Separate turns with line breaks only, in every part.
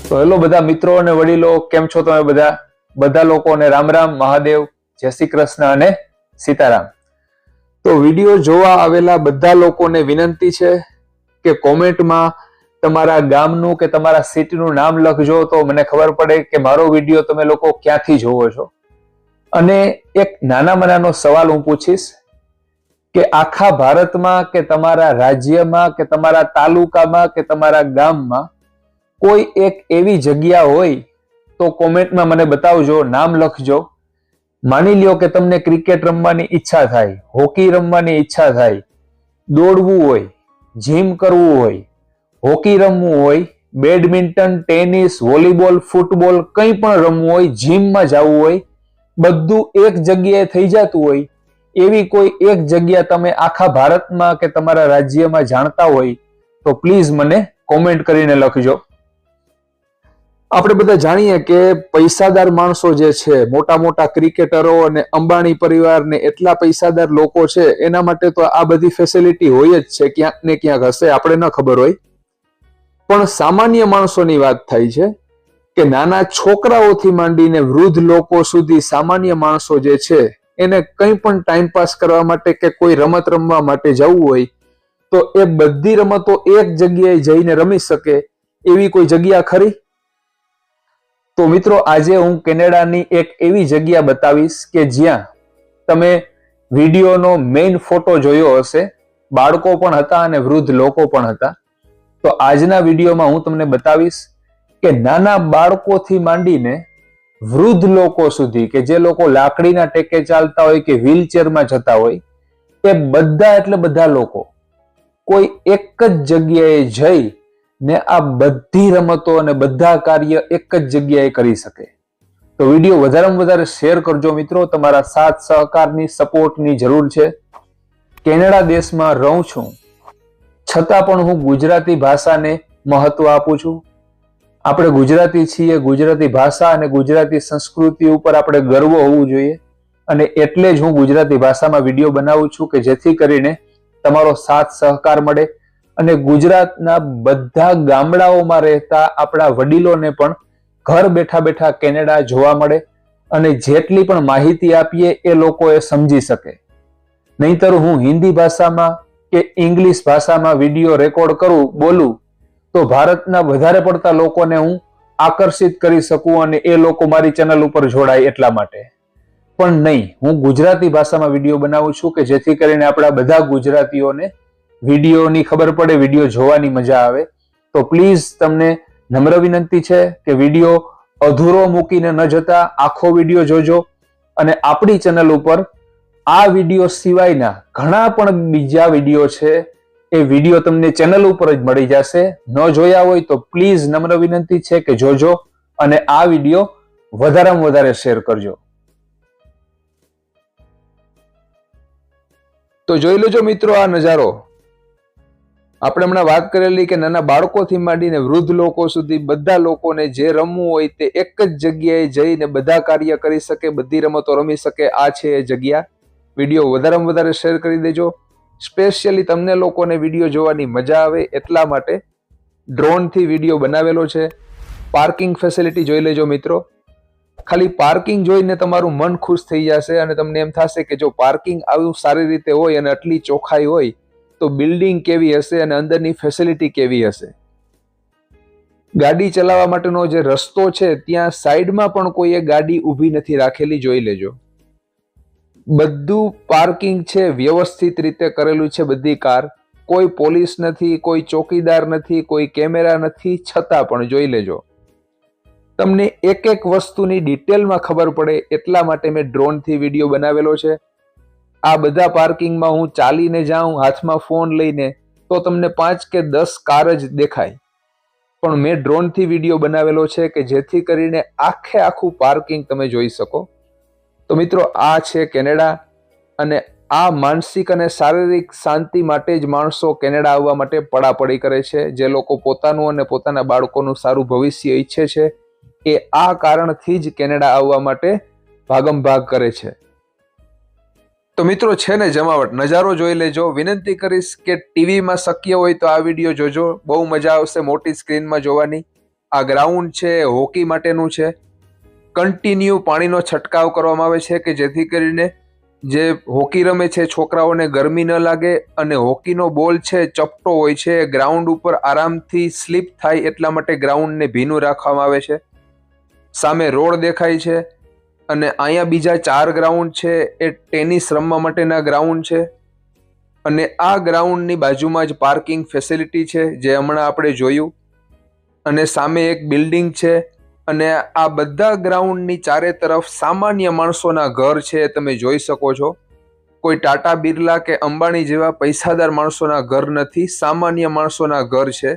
તો હેલો બધા મિત્રો અને વડીલો, કેમ છો તમે બધા? બધા લોકોને રામ રામ, મહાદેવ, જય શ્રી કૃષ્ણ અને સીતારામ. તો વિડીયો જોવા આવેલા બધા લોકોને વિનંતી છે કે કોમેન્ટમાં તમારા ગામનું કે તમારા સિટીનું નામ લખજો, તો મને ખબર પડે કે મારો વિડીયો તમે લોકો ક્યાંથી જોવો છો. અને એક નાનામાં નાનો સવાલ હું પૂછીશ કે આખા ભારતમાં કે તમારા રાજ્યમાં કે તમારા તાલુકામાં કે તમારા ગામમાં કોઈ એક એવી જગ્યા હોય તો કોમેન્ટમાં મને બતાવજો, નામ લખજો. માની લ્યો કે તમને ક્રિકેટ રમવાની ઈચ્છા થાય, હોકી રમવાની ઈચ્છા થાય, દોડવું હોય, જીમ કરવું હોય, હોકી રમવું હોય, બેડમિન્ટન, ટેનિસ, વોલીબોલ, ફૂટબોલ, કંઈ પણ રમવું હોય, જીમમાં જવું હોય, બધું એક જગ્યાએ થઈ જતું હોય, એવી કોઈ એક જગ્યા તમે આખા ભારતમાં કે તમારા રાજ્યમાં જાણતા હોય તો પ્લીઝ મને કોમેન્ટ કરીને લખજો. આપણે બધા જાણીએ કે પૈસાદાર માણસો જે છે, મોટા મોટા ક્રિકેટરો અને અંબાણી પરિવાર ને એટલા પૈસાદાર લોકો છે, એના માટે તો આ બધી ફેસિલિટી હોય જ છે, ક્યાંક ને ક્યાંક હશે, આપણે ન ખબર હોય. પણ સામાન્ય માણસોની વાત થાય છે કે નાના છોકરાઓથી માંડીને વૃદ્ધ લોકો સુધી સામાન્ય માણસો જે છે એને કંઈ પણ ટાઈમપાસ કરવા માટે કે કોઈ રમત રમવા માટે જવું હોય તો એ બધી રમતો એક જગ્યાએ જઈને રમી શકે એવી કોઈ જગ્યા ખરી? તો મિત્રો, આજે હું કેનેડાની એક એવી જગ્યા બતાવીશ કે જ્યાં તમે વિડીયોનો મેઇન ફોટો જોયો હશે, બાળકો પણ હતા અને વૃદ્ધ લોકો પણ હતા. તો આજના વિડીયોમાં હું તમને બતાવીશ કે નાના બાળકોથી માંડીને વૃદ્ધ લોકો સુધી, કે જે લોકો લાકડીના ટેકે ચાલતા હોય કે વ્હીલચેરમાં જતા હોય, એ બધા એટલે બધા લોકો કોઈ એક જ જગ્યાએ જઈ ને આ બધી રમતો અને બધા કાર્ય એક જ જગ્યાએ કરી શકે. તો વિડીયો વધારેમાં વધારે શેર કરજો મિત્રો, તમારા સાથ સહકારની સપોર્ટની જરૂર છે. કેનેડા દેશમાં રહું છું છતાં પણ હું ગુજરાતી ભાષાને મહત્વ આપું છું. આપણે ગુજરાતી છીએ, ગુજરાતી ભાષા અને ગુજરાતી સંસ્કૃતિ ઉપર આપણે ગર્વ હોવું જોઈએ, અને એટલે જ હું ગુજરાતી ભાષામાં વિડીયો બનાવું છું કે જેથી કરીને તમારો સાથ સહકાર મળે અને ગુજરાતના બધા ગામડાઓમાં રહેતા આપણા વડીલોને પણ ઘર બેઠા બેઠા કેનેડા જોવા મળે અને જેટલી પણ માહિતી આપીએ એ લોકો એ સમજી શકે. નહીંતર હું હિન્દી ભાષામાં કે ઇંગ્લિશ ભાષામાં વિડીયો રેકોર્ડ કરું, બોલું, તો ભારતના વધારે પડતા લોકોને હું આકર્ષિત કરી શકું અને એ લોકો મારી ચેનલ ઉપર જોડાય એટલા માટે. પણ નહીં, હું ગુજરાતી ભાષામાં વિડીયો બનાવું છું કે જેથી કરીને આપણા બધા ગુજરાતીઓને વિડીયોની ખબર પડે, વિડીયો જોવાની મજા આવે. તો પ્લીઝ તમને નમ્ર વિનંતી છે કે વિડીયો અધૂરો મૂકીને ન જતા આખો વિડીયો જોજો. અને આપણી ચેનલ ઉપર આ વિડીયો સિવાયના ઘણા પણ બીજા વિડીયો છે, એ વિડીયો તમને ચેનલ ઉપર જ મળી જશે. ન જોયા હોય તો પ્લીઝ નમ્ર વિનંતી છે કે જોજો અને આ વિડીયો વધારેમાં વધારે શેર કરજો. તો જોઈ લેજો મિત્રો આ નજારો. આપણે હમણાં વાત કરેલી કે નાના બાળકોથી માંડીને વૃદ્ધ લોકો સુધી બધા લોકોને જે રમવું હોય તે એક જ જગ્યાએ જઈને બધા કાર્ય કરી શકે, બધી રમતો રમી શકે. આ છે એ જગ્યા. વિડીયો વધારેમાં વધારે શેર કરી દેજો. સ્પેશિયલી તમને લોકોને વિડીયો જોવાની મજા આવે એટલા માટે ડ્રોનથી વિડીયો બનાવેલો છે. પાર્કિંગ ફેસિલિટી જોઈ લેજો મિત્રો. ખાલી પાર્કિંગ જોઈને તમારું મન ખુશ થઈ જશે અને તમને એમ થશે કે જો પાર્કિંગ આવું સારી રીતે હોય અને આટલી ચોખ્ખાઈ હોય તો બિલ્ડિંગ કેવી હશે અને અંદરની ફેસિલિટી કેવી હશે. ગાડી ચલાવવા માટેનો જે રસ્તો છે ત્યાં સાઈડમાં પણ કોઈએ ગાડી ઊભી નથી રાખેલી, જોઈ લેજો. બધું પાર્કિંગ છે વ્યવસ્થિત રીતે કરેલું છે. બધી કાર, કોઈ પોલીસ નથી, કોઈ ચોકીદાર નથી, કોઈ કેમેરા નથી, છતાં પણ જોઈ લેજો. તમને એક એક વસ્તુની ડિટેલમાં ખબર પડે એટલા માટે મેં ડ્રોનથી વિડીયો બનાવેલો છે. આ બધા પાર્કિંગમાં હું ચાલીને જાઉં હાથમાં ફોન લઈને તો તમને 5 કે 10 કાર જ દેખાય, પણ મેં ડ્રોનથી વિડીયો બનાવેલો છે કે જેથી કરીને આખે આખું પાર્કિંગ તમે જોઈ શકો. તો મિત્રો, આ છે કેનેડા અને આ માનસિક અને શારીરિક શાંતિ માટે જ માણસો કેનેડા આવવા માટે પડાપડી કરે છે. જે લોકો પોતાનું અને પોતાના બાળકોનું સારું ભવિષ્ય ઈચ્છે છે એ આ કારણથી જ કેનેડા આવવા માટે ભાગમભાગ કરે છે. તો મિત્રો, છે ને જમાવટ, નજારો જોઈ લેજો. વિનંતી કરીશ કે ટીવીમાં શક્ય હોય તો આ વિડીયો જોજો, બહુ મજા આવશે મોટી સ્ક્રીનમાં જોવાની. આ ગ્રાઉન્ડ છે હોકી માટેનું છે. કન્ટિન્યુ પાણીનો છંટકાવ કરવામાં આવે છે કે જેથી કરીને જે હોકી રમે છે છોકરાઓને ગરમી ન લાગે અને હોકીનો બોલ છે ચપટો હોય છે, ગ્રાઉન્ડ ઉપર આરામથી સ્લીપ થાય એટલા માટે ગ્રાઉન્ડને ભીનું રાખવામાં આવે છે. સામે રોડ દેખાય છે અને અહીંયા બીજા 4 ગ્રાઉન્ડ છે એ ટેનિસ રમવા માટેના ગ્રાઉન્ડ છે અને આ ગ્રાઉન્ડની બાજુમાં જ પાર્કિંગ ફેસિલિટી છે જે હમણાં આપણે જોયું અને સામે એક બિલ્ડિંગ છે અને આ બધા ગ્રાઉન્ડની ચારે તરફ સામાન્ય માણસોના ઘર છે. તમે જોઈ શકો છો, કોઈ ટાટા બિરલા કે અંબાણી જેવા પૈસાદાર માણસોના ઘર નથી, સામાન્ય માણસોના ઘર છે.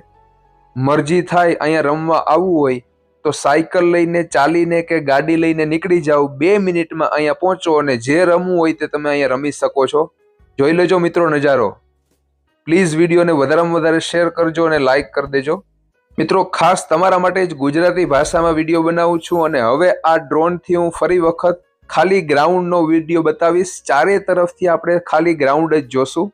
મરજી થાય અહીંયા રમવા આવવું હોય તો સાયકલ લઈને, ચાલીને કે ગાડી લઈને નીકળી જાઓ, 2 મિનિટમાં અહીંયા પહોંચો અને જે રમવું હોય તે તમે અહીંયા રમી શકો છો. જોઈ લેજો મિત્રો નજારો. પ્લીઝ વિડીયોને વધારેમાં વધારે શેર કરજો અને લાઈક કરી દેજો. મિત્રો ખાસ તમારા માટે જ ગુજરાતી ભાષામાં વિડીયો બનાવું છું અને હવે આ ડ્રોનથી હું ફરી વખત ખાલી ગ્રાઉન્ડનો વિડીયો બતાવીશ. ચારે તરફથી આપણે ખાલી ગ્રાઉન્ડ જ જોશું.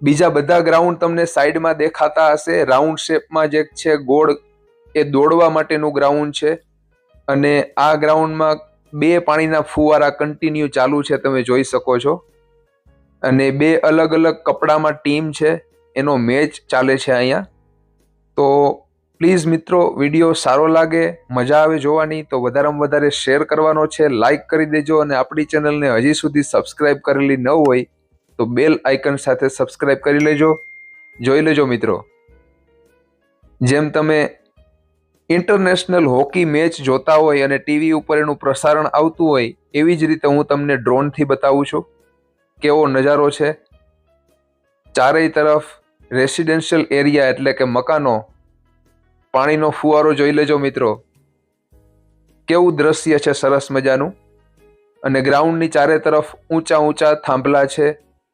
બીજા બધા ગ્રાઉન્ડ તમને સાઈડમાં દેખાતા હશે. રાઉન્ડ શેપમાં જે છે ગોળ, એ દોડવા માટેનું ગ્રાઉન્ડ છે અને આ ગ્રાઉન્ડમાં 2 પાણીના ફુવારા કન્ટિન્યુ ચાલુ છે, તમે જોઈ શકો છો. અને 2 અલગ અલગ કપડામાં ટીમ છે, એનો મેચ ચાલે છે અહીંયા. તો પ્લીઝ મિત્રો વિડીયો સારો લાગે, મજા આવે જોવાની તો વધારેમાં વધારે શેર કરવાનો છે, લાઈક કરી દેજો અને આપણી ચેનલને હજી સુધી સબસ્ક્રાઇબ કરેલી ન હોય તો બેલ આઇકન સાથે સબસ્ક્રાઇબ કરી લેજો. જોઈ લેજો મિત્રો, જેમ તમે ઇન્ટરનેશનલ હોકી મેચ જોતા હોય અને ટીવી ઉપર એનું પ્રસારણ આવતું હોય એવી જ રીતે હું તમને ડ્રોનથી બતાવું છું કેવો નજારો છે. ચારેય તરફ રેસિડેન્શિયલ એરિયા એટલે કે મકાનો, પાણીનો ફુવારો જોઈ લેજો મિત્રો, કેવું દ્રશ્ય છે સરસ મજાનું. અને ગ્રાઉન્ડની ચારે તરફ ઊંચા ઊંચા થાંભલા છે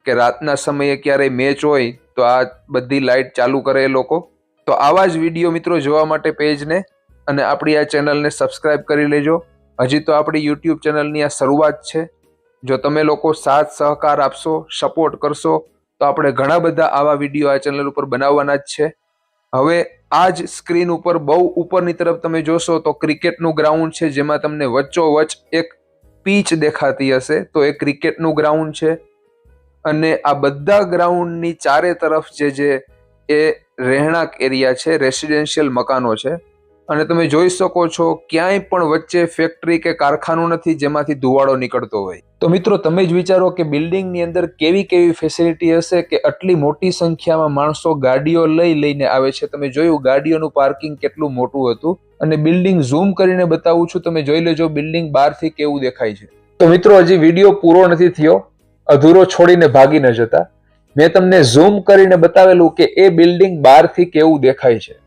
કે રાતના સમયે ક્યારેય મેચ હોય તો આ બધી લાઇટ ચાલુ કરે એ લોકો. તો આવા જ વિડીયો મિત્રો જોવા માટે પેજને અને આપણી આ ચેનલને સબસ્ક્રાઇબ કરી લેજો. હજી તો આપણી યુટ્યુબ ચેનલની આ શરૂઆત છે. જો તમે લોકો સાથ સહકાર આપશો, સપોર્ટ કરશો તો આપણે ઘણા બધા આવા વિડીયો આ ચેનલ ઉપર બનાવવાના જ છે. હવે આ જ સ્ક્રીન ઉપર બહુ ઉપરની તરફ તમે જોશો તો ક્રિકેટનું ગ્રાઉન્ડ છે જેમાં તમને વચ્ચોવચ્ચ એક પીચ દેખાતી હશે, તો એ ક્રિકેટનું ગ્રાઉન્ડ છે. અને આ બધા ગ્રાઉન્ડની ચારે તરફ જે એ રહેણાંક એરિયા છે, રેસિડેન્શિયલ મકાનો છે. અને તમે જોઈ શકો છો ક્યાંય પણ વચ્ચે ફેક્ટરી કે કારખાનું નથી જેમાંથી ધુવાળો નીકળતો હોય. તો મિત્રો તમે જ વિચારો કે બિલ્ડિંગની અંદર કેવી કેવી ફેસિલિટી હશે કે આટલી મોટી સંખ્યામાં માણસો ગાડીઓ લઈને આવે છે. તમે જોયું ગાડીઓનું પાર્કિંગ કેટલું મોટું હતું અને બિલ્ડિંગ ઝૂમ કરીને બતાવું છું, તમે જોઈ લેજો બિલ્ડિંગ બહારથી કેવું દેખાય છે. તો મિત્રો હજી વિડીયો પૂરો નથી થયો, અધૂરો છોડીને ભાગી ન જતા. મેં તમને ઝૂમ કરીને બતાવેલું કે એ બિલ્ડિંગ બહારથી કેવું દેખાય છે.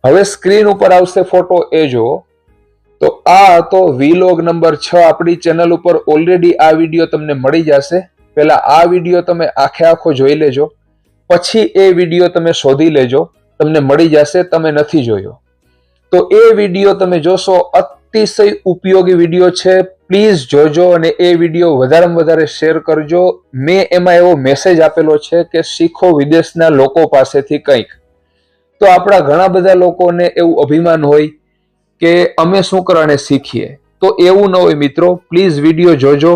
હવે સ્ક્રીન ઉપર આવશે ફોટો, એ જુઓ. તો આ હતો વીલોગ નંબર 6. આપણી ચેનલ ઉપર ઓલરેડી આ વિડીયો તમને મળી જશે. પહેલા આ વિડીયો તમે આખો જોઈ લેજો, પછી એ વિડીયો તમે શોધી લેજો, તમને મળી જશે. તમે નથી જોયો તો એ વિડીયો તમે જોશો, અતિશય ઉપયોગી વિડીયો છે. પ્લીઝ જોજો અને એ વિડીયો વધારેમાં વધારે શેર કરજો. મેં એમાં એવો મેસેજ આપેલો છે કે શીખો વિદેશના લોકો પાસેથી કંઈક. તો આપણા ઘણા બધા લોકોને એવું અભિમાન હોય કે અમે શું કરવાને શીખીએ, તો એવું ન હોય મિત્રો. પ્લીઝ વિડીયો જોજો,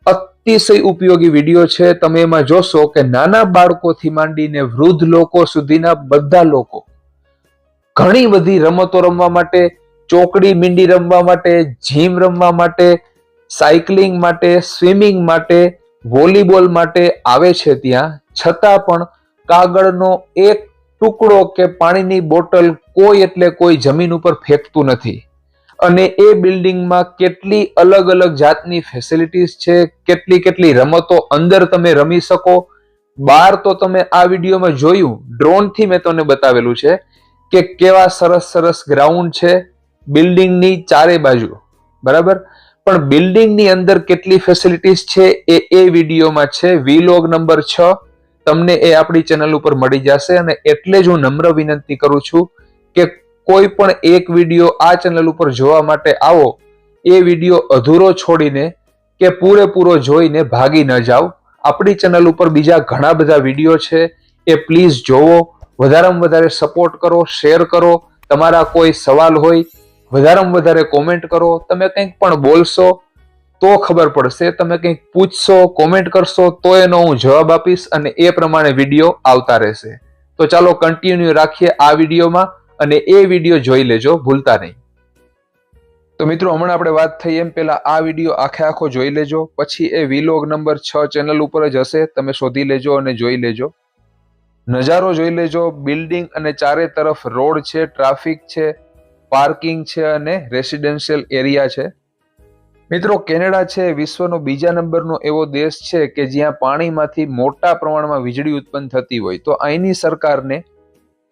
અતિશય ઉપયોગી વિડીયો છે. તમે એમાં જોશો કે નાના બાળકોથી માંડીને વૃદ્ધ લોકો સુધીના બધા લોકો ઘણી બધી રમતો રમવા માટે, ચોકડી મીંડી રમવા માટે, જીમ રમવા માટે, સાયકલિંગ માટે, સ્વિમિંગ માટે, વોલીબોલ માટે આવે છે. ત્યાં છતાં પણ કાગળનો એક ટુકડો કે પાણીની બોટલ કોઈ એટલે કોઈ જમીન ઉપર ફેંકતું નથી. અને એ બિલ્ડિંગમાં કેટલી અલગ અલગ જાતની ફેસિલિટીઝ છે, કેટલી રમતો અંદર તમે રમી શકો. બહાર તો તમે આ વિડીયોમાં જોયું, ડ્રોનથી મેં તમને બતાવેલું છે કે કેવા સરસ સરસ ગ્રાઉન્ડ છે બિલ્ડિંગની ચારે બાજુ, બરાબર. પણ બિલ્ડિંગની અંદર કેટલી ફેસિલિટીઝ છે એ વિડીયોમાં છે. વીલોગ નંબર 6 તમને એ આપણી ચેનલ ઉપર મળી જશે. અને એટલે જ હું નમ્ર વિનંતી કરું છું કે કોઈ પણ એક વિડીયો આ ચેનલ ઉપર જોવા માટે આવો, એ વિડીયો અધૂરો છોડીને કે પૂરેપૂરો જોઈને ભાગી ન જાઓ. આપણી ચેનલ ઉપર બીજા ઘણા બધા વિડીયો છે, એ પ્લીઝ જોવો, વધારેમાં વધારે સપોર્ટ કરો, શેર કરો, તમારા કોઈ સવાલ હોય વધારેમાં વધારે કોમેન્ટ કરો. તમે કંઈક પણ બોલશો તો ખબર પડશે, તમે કંઈક પૂછશો, કોમેન્ટ કરશો તો એનો હું જવાબ આપીશ અને એ પ્રમાણે વિડીયો આવતા રહેશે. તો ચાલો કન્ટિન્યુ રાખીએ આ વિડીયોમાં અને એ વિડીયો જોઈ લેજો, ભૂલતા નહીં. તો મિત્રો, હમણાં આપણે વાત થઈ એમ પહેલા આ વિડીયો આખો જોઈ લેજો, પછી એ વિલોગ નંબર 6 ચેનલ ઉપર જ હશે, તમે શોધી લેજો અને જોઈ લેજો. નજારો જોઈ લેજો, બિલ્ડિંગ અને ચારે તરફ રોડ છે, ટ્રાફિક છે, પાર્કિંગ છે અને રેસિડેન્શિયલ એરિયા છે. મિત્રો, કેનેડા છે વિશ્વનો બીજા નંબરનો એવો દેશ છે કે જ્યાં પાણીમાંથી મોટા પ્રમાણમાં વીજળી ઉત્પન્ન થતી હોય. તો અહીંની સરકારને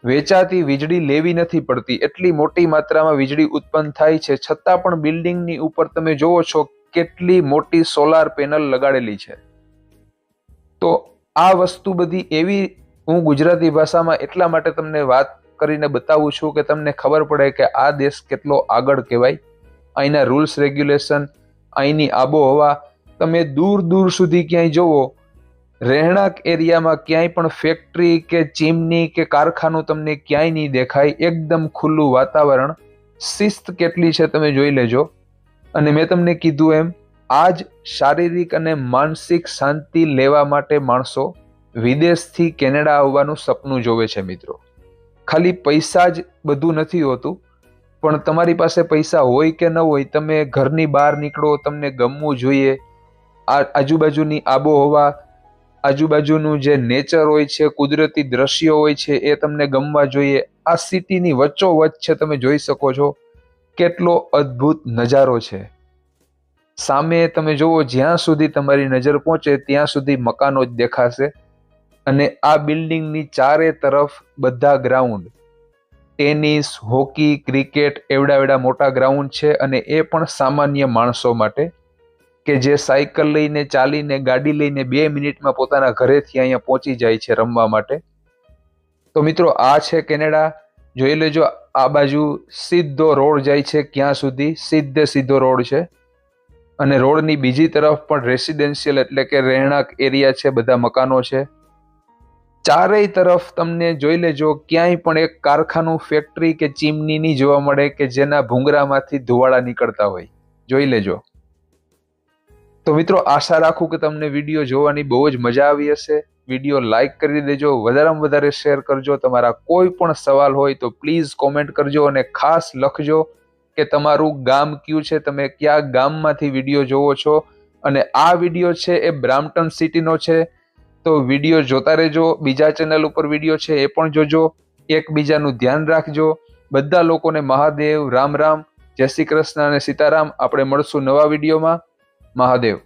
વેચાતી વીજળી લેવી નથી પડતી, એટલી મોટી માત્રામાં વીજળી ઉત્પન્ન થાય છે. છતાં પણ બિલ્ડિંગની ઉપર તમે જોવો છો કેટલી મોટી સોલાર પેનલ લગાડેલી છે. તો આ વસ્તુ બધી એવી હું ગુજરાતી ભાષામાં એટલા માટે તમને વાત કરીને બતાવું છું કે તમને ખબર પડે કે આ દેશ કેટલો આગળ કહેવાય. અહીંના રૂલ્સ રેગ્યુલેશન, અહીંની આબોહવા, તમે દૂર દૂર સુધી ક્યાંય જોવો, રહેણાંક એરિયામાં ક્યાંય પણ ફેક્ટરી કે ચીમની કે કારખાનું તમને ક્યાંય નહીં દેખાય. એકદમ ખુલ્લું વાતાવરણ, શિસ્ત કેટલી છે તમે જોઈ લેજો. અને મેં તમને કીધું એમ, આજ શારીરિક અને માનસિક શાંતિ લેવા માટે માણસો વિદેશથી કેનેડા આવવાનું સપનું જોવે છે. મિત્રો, ખાલી પૈસા જ બધું નથી હોતું, પણ તમારી પાસે પૈસા હોય કે ન હોય, તમે ઘરની બહાર નીકળો, તમને ગમવું જોઈએ. આજુબાજુની આબોહવા, આજુબાજુનું જે નેચર હોય છે, કુદરતી દ્રશ્યો હોય છે, એ તમને ગમવા જોઈએ. આ સિટીની વચ્ચોવચ્ચ છે, તમે જોઈ શકો છો કેટલો અદ્ભુત નજારો છે. સામે તમે જુઓ, જ્યાં સુધી તમારી નજર પહોંચે ત્યાં સુધી મકાનો જ દેખાશે. અને આ બિલ્ડિંગની ચારે તરફ બધા ગ્રાઉન્ડ, ટેનિસ, હોકી, ક્રિકેટ, એવડા મોટા ગ્રાઉન્ડ છે. અને એ પણ સામાન્ય માણસો માટે કે જે સાયકલ લઈને, ચાલીને, ગાડી લઈને 2 મિનિટમાં પોતાના ઘરેથી અહીંયા પહોંચી જાય છે રમવા માટે. તો મિત્રો, આ છે કેનેડા. જોઈ લેજો, આ બાજુ સીધો રોડ જાય છે, ક્યાં સુધી સીધો રોડ છે. અને રોડની બીજી તરફ પણ રેસિડેન્શિયલ એટલે કે રહેણાંક એરિયા છે, બધા મકાનો છે. ચારેય તરફ તમને જોઈ લેજો, ક્યાંય પણ એક કારખાનું, ફેક્ટરી કે ચીમની નહીં જોવા મળે કે જેના ભૂંગરામાંથી ધુવાળા નીકળતા હોય. જોઈ લેજો. તો મિત્રો, આશા રાખું કે તમને વિડીયો જોવાની બહુ જ મજા આવી હશે. વિડીયો લાઈક કરી દેજો, વધારેમાં વધારે શેર કરજો. તમારા કોઈ પણ સવાલ હોય તો પ્લીઝ કોમેન્ટ કરજો અને ખાસ લખજો કે તમારું ગામ કયું છે, તમે કયા ગામમાંથી વિડીયો જોવો છો. અને આ વિડીયો છે એ બ્રામ્પટન સિટીનો છે. તો વિડીયો જોતા રહેજો. બીજા ચેનલ ઉપર વિડીયો છે એ પણ જોજો. એકબીજાનું ધ્યાન રાખજો. બધા લોકોને મહાદેવ, રામ રામ, જય શ્રી કૃષ્ણ અને સીતારામ. આપણે મળશું નવા વિડીયોમાં. મહાદેવ.